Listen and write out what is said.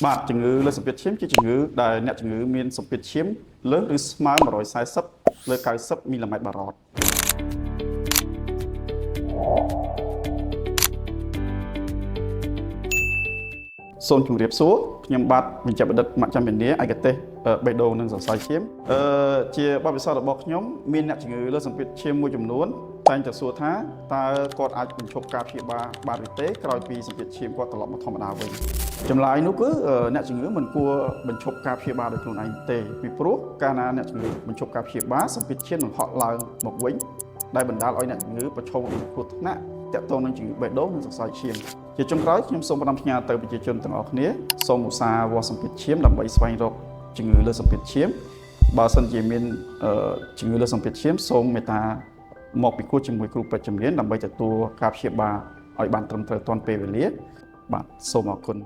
បាទជំងឺលើសសម្ពាធឈាមជាជំងឺដែលអ្នកជំងឺមានសម្ពាធឈាមលើសឬស្មើ140លើ90មីលីម៉ែត្របារ៉តសូមជម្រាបសួរខ្ញុំបាទវិជ្ជបណ្ឌិតមកចាំវិញ្ញាឯកទេសបេះដូងនិងសរសៃឈាមជាបទពិសោធន៍របស់ខ្ញុំមានអ្នកជំងឺលើសសម្ពាធឈាមមួយចំនួនតែងតែសួរថាតើគាត់អាចបញ្ឈប់ការព្យាបាលបានឬទេក្រោយពីសម្ពាធឈាមគាត់ត្រឡប់មកធម្មតាវិញចម្លើយនោះគឺអ្នកជំងឺមិនគួរបញ្ឈប់ការព្យាបាលដោយខ្លួនឯងទេពីព្រោះកាលណាអ្នកជំងឺបញ្ឈប់ការព្យាបាលសម្ពាធឈាមនឹងហក់ឡើងមកវិញដែលបណ្ដាលឲ្យអ្នកជំងឺប្រឈមនឹងគ្រោះថ្នាក់ទាក់ទងនឹងជំងឺបេះដូងនិងសរសៃឈាមជាចុងក្រោយខ្ញុំសូមផ្ដាំផ្ញើទៅប្រជាជនទាំងអស់គ្នាសូមឧស្សាហ៍វាស់សម្ពាធឈាមដើម្បីស្វែងរកជំងឺលើសសម្ពាធឈាមបើសិនជាមានជំងឺលើសសម្ពាធឈាមសូមមេត្តាមកពិគ្រោះជាមួយគ្រូពេទ្យជំនាញដើម្បីទទួលការព្យាបាលឲ្យបានត្រឹមត្រូវទាន់ពេលវេលាបាទសូមអរគុណ